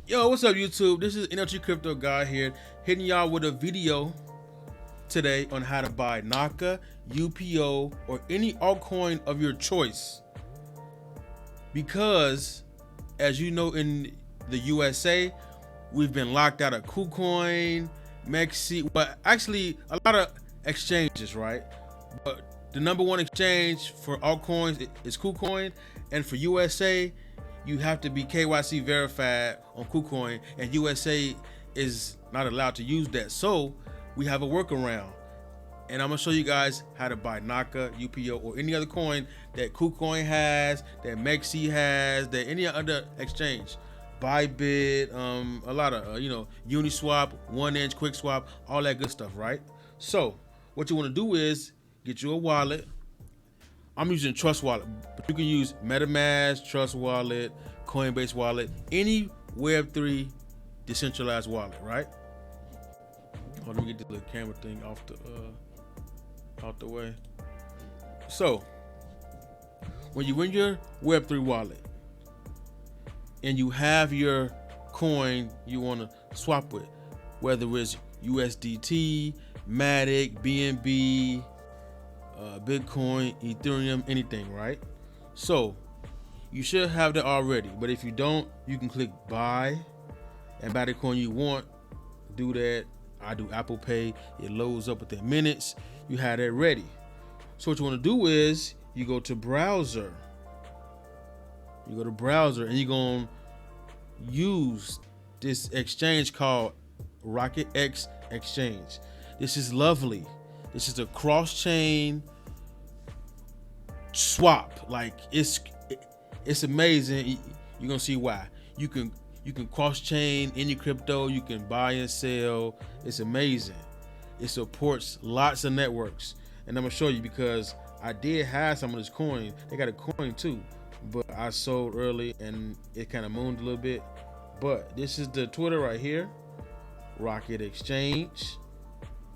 Yo, what's up, YouTube? This is NLT Crypto Guy here, hitting y'all with a video today on how to buy Naka, UPO, or any altcoin of your choice. Because, as you know, in the USA, we've been locked out of KuCoin, Mexi, but actually a lot of exchanges, right? But the number one exchange for altcoins is KuCoin, and for USA, you have to be KYC verified on KuCoin, and USA is not allowed to use that. So we have a workaround, and I'm gonna show you guys how to buy Naka, UPO, or any other coin that KuCoin has, that Mexi has, that any other exchange. Bybit, a lot of Uniswap, 1inch, QuickSwap, all that good stuff, right? So what you want to do is get you a wallet. I'm using Trust Wallet, but you can use MetaMask, Trust Wallet, Coinbase Wallet, any Web3 decentralized wallet, right? Hold on, let me get this little camera thing out the way. So, when you in your Web3 wallet and you have your coin you want to swap with, whether it's USDT, Matic, BNB, Bitcoin, Ethereum, anything, right? So you should have that already, but if you don't, you can click buy and buy the coin you want. Do that. I do Apple Pay. It loads up within minutes. You have that ready. So what you want to do is you go to browser. You go to browser and you're going to use this exchange called RocketX Exchange. This is lovely. This is a cross-chain swap. Like it's amazing. You're gonna see why. You can cross-chain any crypto. You can buy and sell. It's amazing. It supports lots of networks, and I'm gonna show you because I did have some of this coin. They got a coin too, but I sold early and it kind of mooned a little bit. But this is the Twitter right here, Rocket Exchange.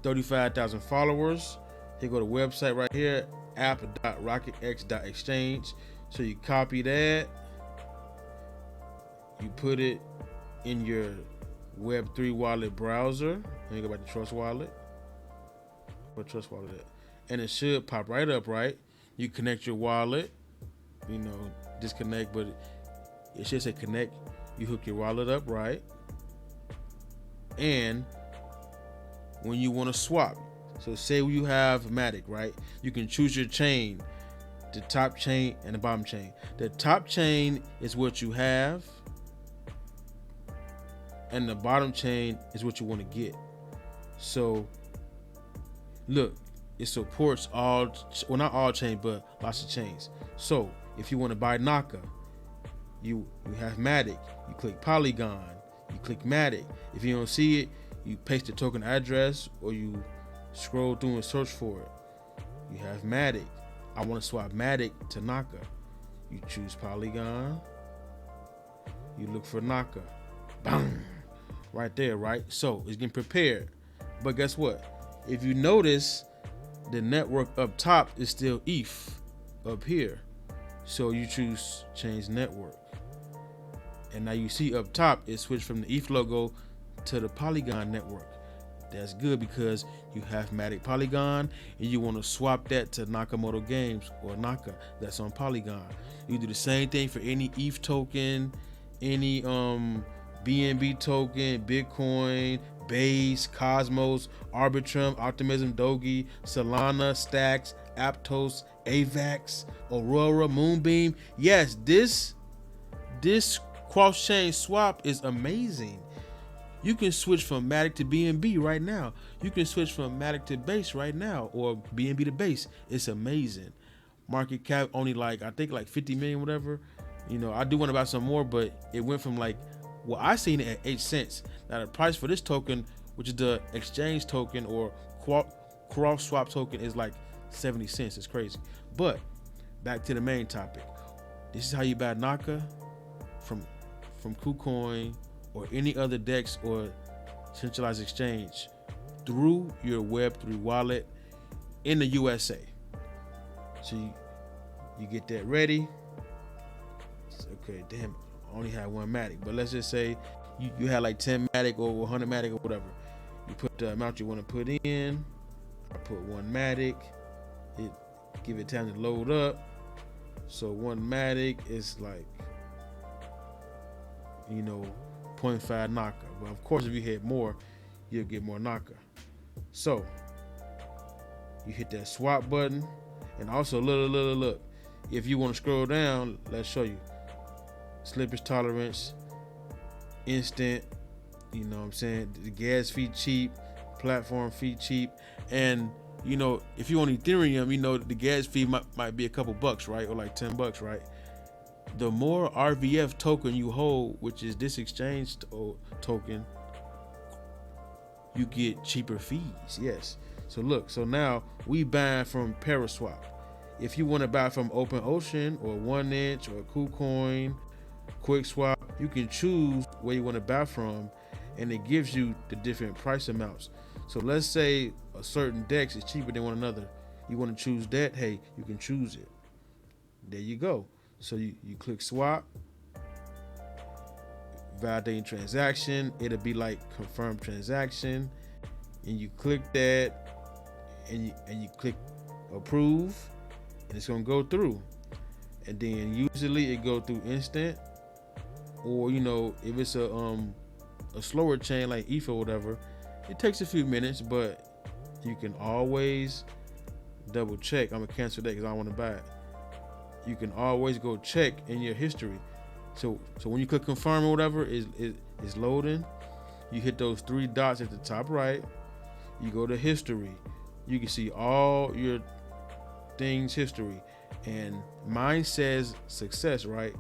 35,000 followers. You go to website right here, app.rocketx.exchange. So you copy that, you put it in your Web3 wallet browser, and you go back to Trust Wallet. Where Trust Wallet at? And it should pop right up, right? You connect your wallet, disconnect, but it should say connect. You hook your wallet up, right? And when you want to swap, so say you have Matic, right? You can choose your chain, the top chain and the bottom chain. The top chain is what you have, and the bottom chain is what you want to get. So look, it supports all, well, not all chains, but lots of chains. So if you want to buy Naka, you have Matic, you click Polygon, you click Matic. If you don't see it, you paste the token address or you scroll through and search for it. You have Matic. I want to swap Matic to Naka. You choose Polygon. You look for Naka. Boom. Right there, right? So it's getting prepared. But guess what? If you notice, the network up top is still ETH up here. So you choose change network. And now you see up top, it switched from the ETH logo to the Polygon network. That's good because you have Matic Polygon and you want to swap that to Nakamoto Games or Naka that's on Polygon. You do the same thing for any ETH token, any BNB token, Bitcoin, Base, Cosmos, Arbitrum, Optimism, Doge, Solana, Stacks, Aptos, AVAX, Aurora, Moonbeam. Yes, this cross-chain swap is amazing. You can switch from Matic to BNB right now. You can switch from Matic to Base right now, or BNB to Base. It's amazing. Market cap only I think 50 million, whatever. I do want to buy some more, but it went from I seen it at 8 cents. Now the price for this token, which is the exchange token or cross swap token, is 70 cents. It's crazy. But back to the main topic. This is how you buy Naka from KuCoin or any other DEX or centralized exchange through your Web3 wallet in the USA. So you get that ready. Okay, damn, I only had one Matic, but let's just say you have like 10 matic or 100 matic or whatever. You put the amount you want to put in. I put 1 matic. It give it time to load up. So 1 matic is like, you know, 0.5 Naka. But of course, if you hit more, you'll get more Naka. So you hit that swap button, and also look. If you want to scroll down, let's show you. Slippage tolerance, instant. You know what I'm saying? The gas fee cheap, platform fee cheap, and you know, if you on Ethereum, you know the gas fee might be a couple bucks, right? Or like $10, right? The more RVF token you hold, which is this exchange token, you get cheaper fees. Yes. So look, so now we buying from Paraswap. If you want to buy from Open Ocean or 1inch or KuCoin, QuickSwap, you can choose where you want to buy from, and it gives you the different price amounts. So let's say a certain DEX is cheaper than one another. You want to choose that, hey, you can choose it. There you go. So you click swap, validating transaction. It'll be like confirm transaction, and you click that, and you click approve, and it's gonna go through. And then usually it go through instant, or you know, if it's a slower chain like ETH or whatever, it takes a few minutes, but you can always double check. I'm gonna cancel that because I don't want to buy it. You can always go check in your history. So when you click confirm or whatever is loading, you hit those 3 dots at the top right. You go to history. You can see all your things history, and mine says success, right?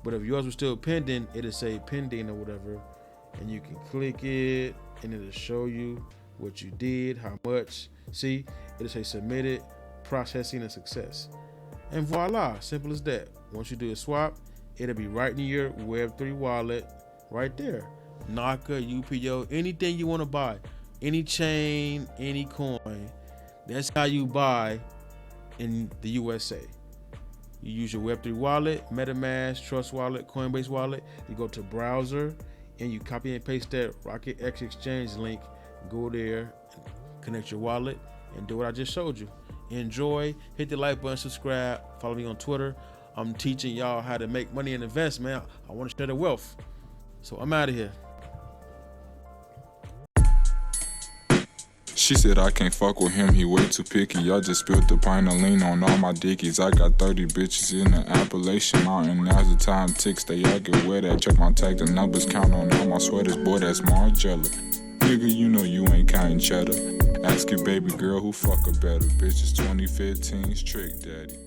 But if yours was still pending, it'll say pending or whatever, and you can click it, and it'll show you what you did, how much. See, it'll say submitted, processing, and success. And voila, simple as that. Once you do a swap, it'll be right in your Web3 wallet, right there. Naka, UPO, anything you want to buy, any chain, any coin. That's how you buy in the USA. You use your Web3 wallet, MetaMask, Trust Wallet, Coinbase wallet. You go to browser and you copy and paste that Rocket X Exchange link. Go there, connect your wallet, and do what I just showed you. Enjoy, hit the like button, subscribe, follow me on Twitter. I'm teaching y'all how to make money and invest, man. I want to share the wealth. So I'm out of here. She said I can't fuck with him, he way too picky. I just spilled the pint of lean on all my dickies. I got 30 bitches in the Appalachian Mountain. Now's the time ticks, they all get wet at. Check my tag, the numbers count on all my sweaters. Boy, that's Margiela. Nigga, you know you ain't counting cheddar. Ask your baby girl who fuck her better. Bitch, it's 2015's Trick Daddy.